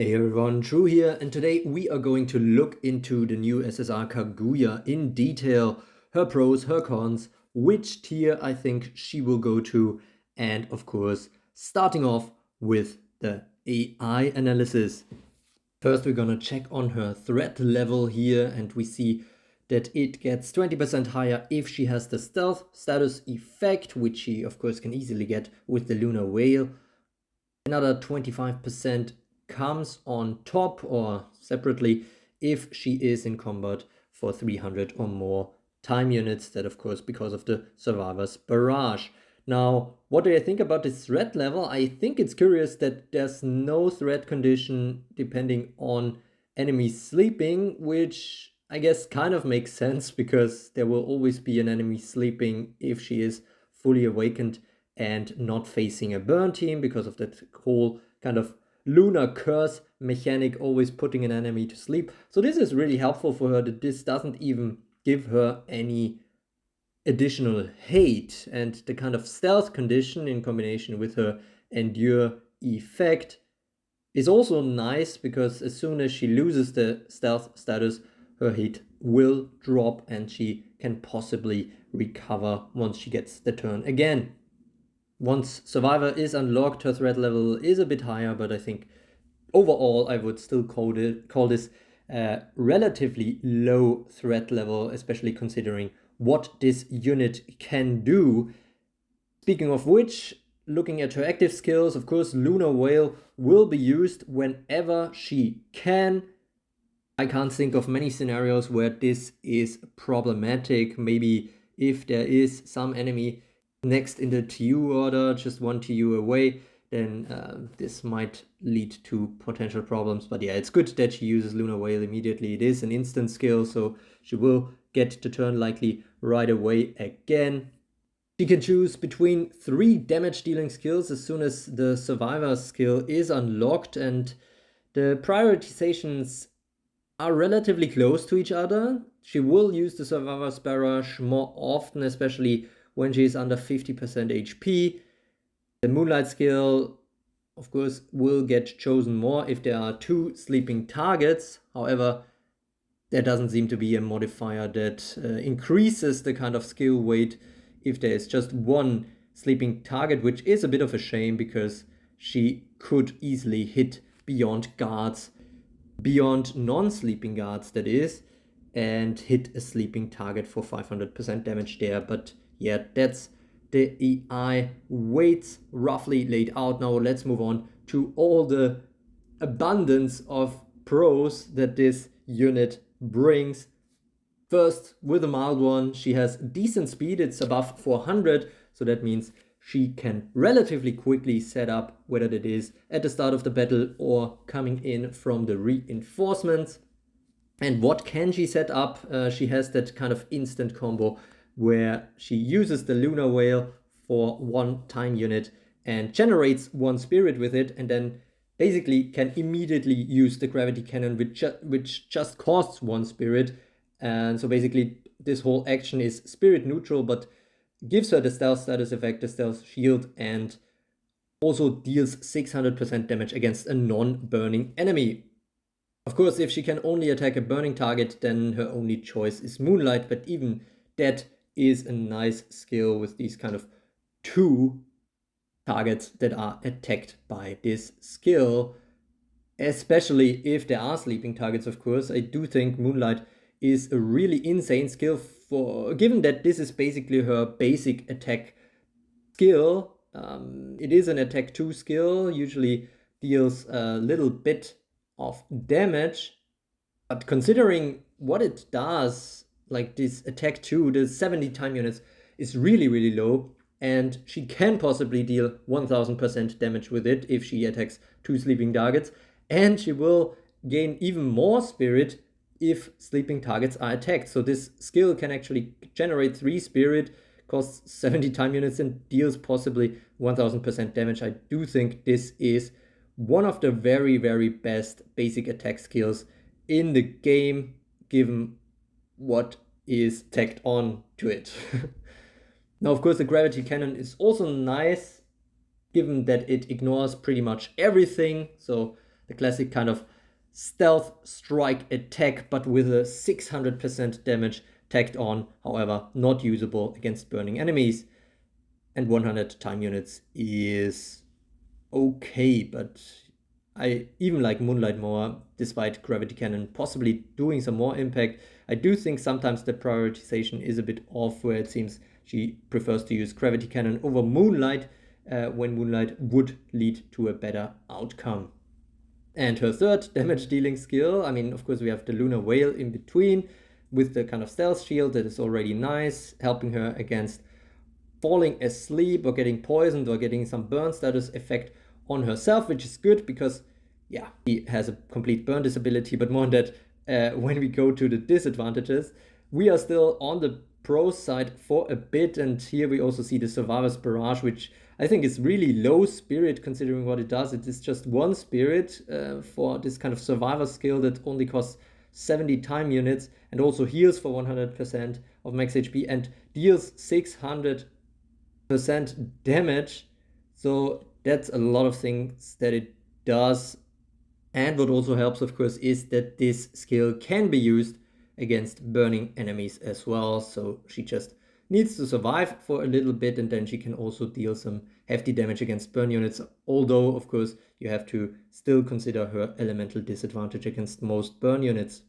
Hey everyone, Drew here, and today we are going to look into the new SSR Kaguya in detail, her pros, her cons, which tier I think she will go to, and of course, starting off with the AI analysis. First, we're gonna check on her threat level here, and we see that it gets 20% higher if she has the stealth status effect, which she of course can easily get with the Lunar Whale. Another 25% comes on top or separately if she is in combat for 300 or more time units. That of course because of the Survivor's Barrage. Now, what do I think about this threat level? I think it's curious that there's no threat condition depending on enemies sleeping, which I guess kind of makes sense because there will always be an enemy sleeping if she is fully awakened and not facing a burn team because of that whole kind of lunar curse mechanic, always putting an enemy to sleep. So this is really helpful for her that this doesn't even give her any additional hate, and the kind of stealth condition in combination with her endure effect is also nice because as soon as she loses the stealth status, her hit will drop and she can possibly recover once she gets the turn again. Once Survivor is unlocked, her threat level is a bit higher, but I think overall I would still call this a relatively low threat level, especially considering what this unit can do. Speaking of which, looking at her active skills, of course, Lunar Whale will be used whenever she can. I can't think of many scenarios where this is problematic. Maybe if there is some enemy next in the TU order, just one TU away, then this might lead to potential problems. But yeah, it's good that she uses Lunar Whale immediately. It is an instant skill, so she will get the turn likely right away again. She can choose between 3 damage dealing skills as soon as the Survivor skill is unlocked, and the prioritizations are relatively close to each other. She will use the Survivor's Barrage more often, especially when she is under 50% HP. The Moonlight skill, of course, will get chosen more if there are 2 sleeping targets. However, there doesn't seem to be a modifier that increases the kind of skill weight if there is just 1 sleeping target, which is a bit of a shame because she could easily hit beyond guards, beyond non-sleeping guards that is, and hit a sleeping target for 500% damage there. But yeah, that's the AI weights roughly laid out. Now let's move on to all the abundance of pros that this unit brings. First, with a mild one, she has decent speed. It's above 400, so that means she can relatively quickly set up, whether that is at the start of the battle or coming in from the reinforcements. And what can she set up? She has that kind of instant combo where she uses the Lunar Whale for 1 time unit and generates 1 spirit with it, and then basically can immediately use the gravity cannon, which just costs 1 spirit. And so basically this whole action is spirit neutral, but gives her the stealth status effect, the stealth shield, and also deals 600% damage against a non-burning enemy. Of course, if she can only attack a burning target, then her only choice is Moonlight, but even that is a nice skill with these kind of 2 targets that are attacked by this skill, especially if there are sleeping targets, of course. I do think Moonlight is a really insane skill, for given that this is basically her basic attack skill. It is an attack 2 skill, usually deals a little bit of damage, but considering what it does, like this attack 2, the 70 time units is really low, and she can possibly deal 1000% damage with it if she attacks 2 sleeping targets, and she will gain even more spirit if sleeping targets are attacked. So this skill can actually generate 3 spirit, costs 70 time units, and deals possibly 1000% damage. I do think this is one of the very best basic attack skills in the game, given what is tacked on to it. Now, of course, the gravity cannon is also nice, given that it ignores pretty much everything. So the classic kind of stealth strike attack, but with a 600% damage tacked on, however, not usable against burning enemies. And 100 time units is okay, but I even like Moonlight more, despite Gravity Cannon possibly doing some more impact. I do think sometimes the prioritization is a bit off, where it seems she prefers to use Gravity Cannon over Moonlight, when Moonlight would lead to a better outcome. And her third damage dealing skill, I mean, of course, we have the Lunar Whale in between with the kind of stealth shield that is already nice, helping her against falling asleep or getting poisoned or getting some burn status effect on herself, which is good because, yeah, she has a complete burn disability. But more on that when we go to the disadvantages. We are still on the pro side for a bit, and here we also see the Survivor's Barrage, which I think is really low spirit considering what it does. It is just one spirit for this kind of Survivor skill that only costs 70 time units and also heals for 100% of max HP and deals 600% damage. So that's a lot of things that it does. And what also helps, of course, is that this skill can be used against burning enemies as well. So she just needs to survive for a little bit, and then she can also deal some hefty damage against burn units. Although, of course, you have to still consider her elemental disadvantage against most burn units.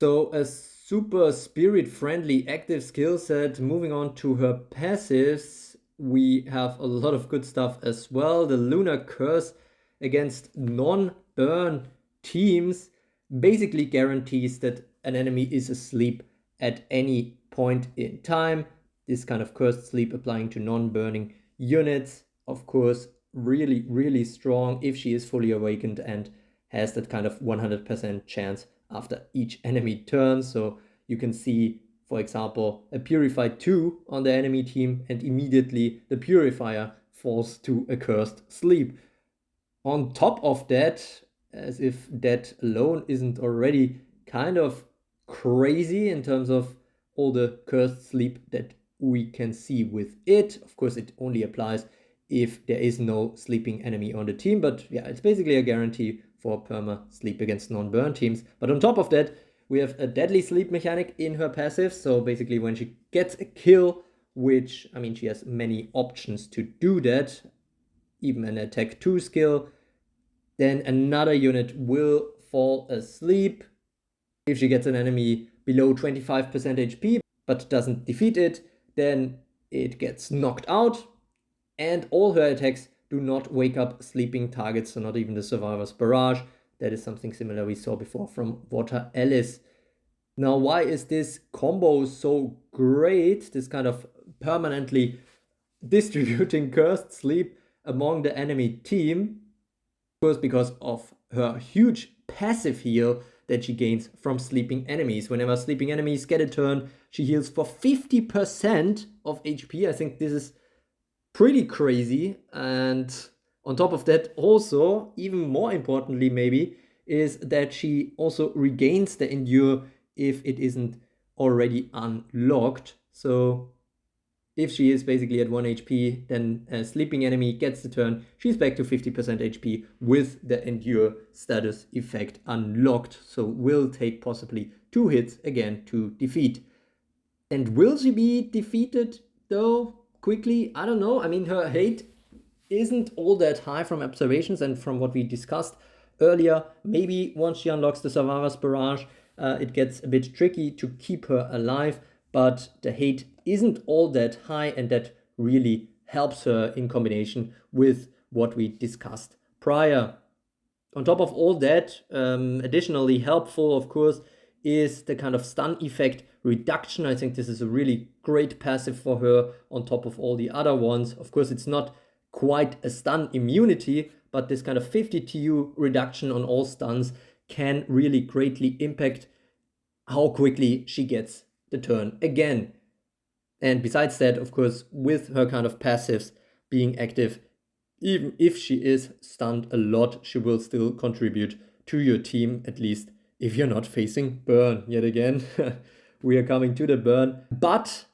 So a super spirit-friendly active skill set. Moving on to her passives, we have a lot of good stuff as well. The Lunar Curse against non-burn teams basically guarantees that an enemy is asleep at any point in time. This kind of cursed sleep applying to non-burning units, of course, really, really strong if she is fully awakened and has that kind of 100% chance after each enemy turn. So you can see, for example, a Purified 2 on the enemy team, and immediately the Purifier falls to a cursed sleep. On top of that, as if that alone isn't already kind of crazy in terms of all the cursed sleep that we can see with it. Of course, it only applies if there is no sleeping enemy on the team, but yeah, it's basically a guarantee for perma sleep against non-burn teams. But on top of that, we have a deadly sleep mechanic in her passive. So basically when she gets a kill, which, I mean, she has many options to do that, even an attack 2 skill, then another unit will fall asleep. If she gets an enemy below 25% HP but doesn't defeat it, then it gets knocked out, and all her attacks do not wake up sleeping targets, so not even the Survivor's Barrage. That is something similar we saw before from Water Alice. Now, why is this combo so great? This kind of permanently distributing cursed sleep among the enemy team? Of course, because of her huge passive heal that she gains from sleeping enemies. Whenever sleeping enemies get a turn, she heals for 50% of HP. I think this is pretty crazy. And on top of that, also, even more importantly maybe, is that she also regains the Endure if it isn't already unlocked. So if she is basically at 1 HP, then a sleeping enemy gets the turn, she's back to 50% HP with the Endure status effect unlocked. So will take possibly 2 hits again to defeat. And will she be defeated though quickly? I don't know. I mean, her hate isn't all that high from observations and from what we discussed earlier. Maybe once she unlocks the Survivor's Barrage, it gets a bit tricky to keep her alive, but the hate isn't all that high, and that really helps her in combination with what we discussed prior. On top of all that, additionally helpful, of course, is the kind of stun effect reduction. I think this is a really great passive for her on top of all the other ones. Of course, it's not quite a stun immunity, but this kind of 50 TU reduction on all stuns can really greatly impact how quickly she gets the turn again. And besides that, of course, with her kind of passives being active, even if she is stunned a lot, she will still contribute to your team, at least if you're not facing burn yet again. We are coming to the burn. But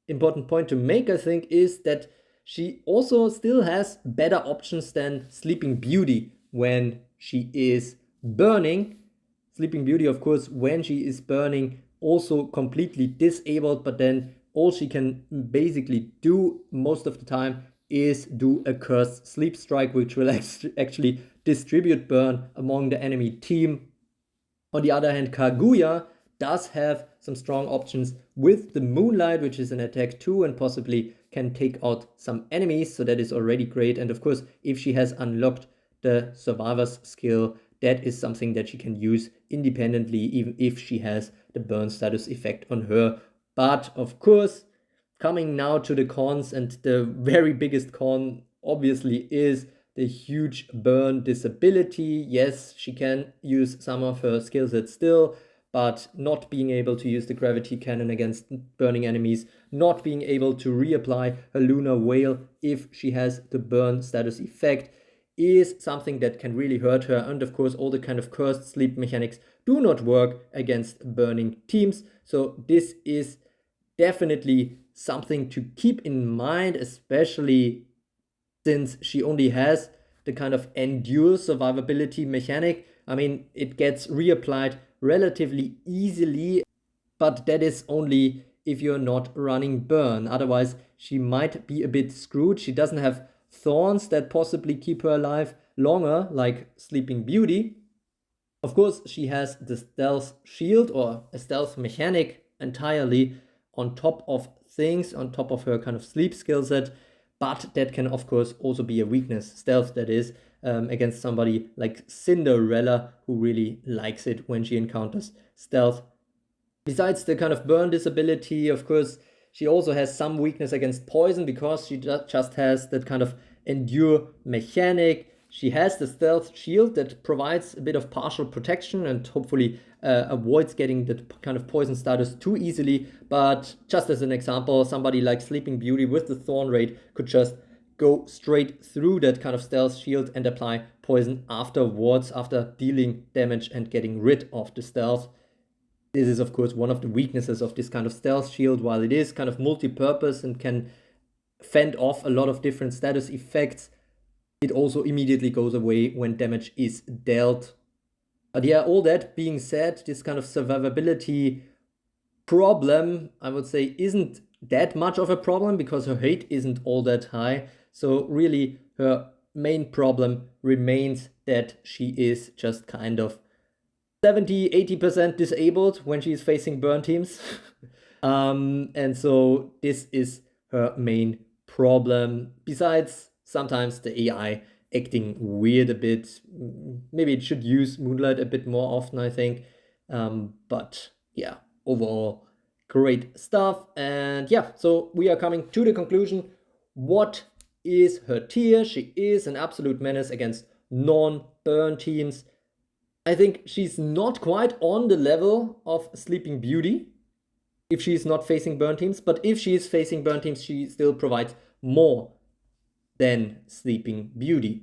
important point to make, I think, is that she also still has better options than Sleeping Beauty when she is burning. Sleeping Beauty, of course, when she is burning, also completely disabled, but then all she can basically do most of the time is do a cursed sleep strike, which will actually distribute burn among the enemy team. On the other hand, Kaguya does have some strong options with the Moonlight, which is an attack 2 and possibly can take out some enemies, so that is already great. And of course, if she has unlocked the Survivor's skill, that is something that she can use independently, even if she has the burn status effect on her. But of course, coming now to the cons, and the very biggest con obviously is the huge burn disability. Yes, she can use some of her skill sets still, but not being able to use the gravity cannon against burning enemies, not being able to reapply her lunar whale if she has the burn status effect, is something that can really hurt her. And of course, all the kind of cursed sleep mechanics do not work against burning teams. So this is definitely something to keep in mind, especially since she only has the kind of endure survivability mechanic. I mean, it gets reapplied relatively easily, but that is only if you're not running burn. Otherwise, she might be a bit screwed. She doesn't have thorns that possibly keep her alive longer, like Sleeping Beauty. Of course, she has the stealth shield, or a stealth mechanic entirely on top of things, on top of her kind of sleep skill set, but that can of course also be a weakness, stealth that is, against somebody like Cinderella, who really likes it when she encounters stealth. Besides the kind of burn disability, of course, she also has some weakness against poison, because she just has that kind of endure mechanic. She has the stealth shield that provides a bit of partial protection and hopefully avoids getting that kind of poison status too easily. But just as an example, somebody like Sleeping Beauty with the Thorn Raid could just go straight through that kind of stealth shield and apply poison afterwards, after dealing damage and getting rid of the stealth. This is of course one of the weaknesses of this kind of stealth shield. While it is kind of multi-purpose and can fend off a lot of different status effects, it also immediately goes away when damage is dealt. But yeah, all that being said, this kind of survivability problem, I would say, isn't that much of a problem, because her hate isn't all that high. So really, her main problem remains that she is just kind of 70-80% disabled when she's facing burn teams. And so this is her main problem. Besides, sometimes the AI acting weird a bit. Maybe it should use Moonlight a bit more often, I think. But yeah, overall, great stuff. And yeah, so we are coming to the conclusion. What is her tier? She is an absolute menace against non-burn teams. I think she's not quite on the level of Sleeping Beauty if she's not facing burn teams, but if she is facing burn teams, she still provides more than Sleeping Beauty.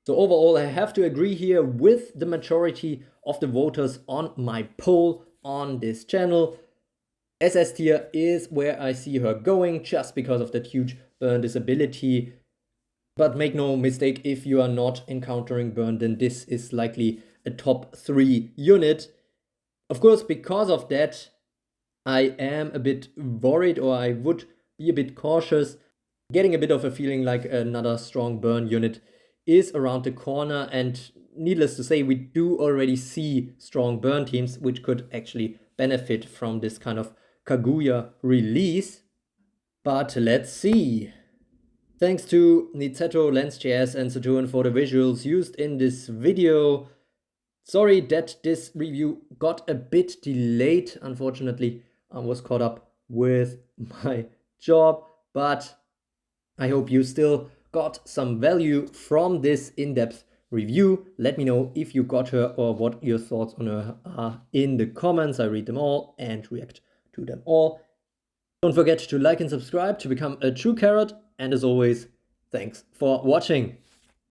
So overall, I have to agree here with the majority of the voters on my poll on this channel. SS tier is where I see her going, just because of that huge burn disability. But make no mistake, if you are not encountering burn, then this is likely a top 3 unit. Of course, because of that, I am a bit worried, or I would be a bit cautious, getting a bit of a feeling like another strong burn unit is around the corner. And needless to say, we do already see strong burn teams, which could actually benefit from this kind of Kaguya release. But let's see. Thanks to Nizetto, Lens.js and Saturn for the visuals used in this video. Sorry that this review got a bit delayed. Unfortunately, I was caught up with my job, but I hope you still got some value from this in-depth review. Let me know if you got her or what your thoughts on her are in the comments. I read them all and react to them all. Don't forget to like and subscribe to become a true carrot. And as always, thanks for watching.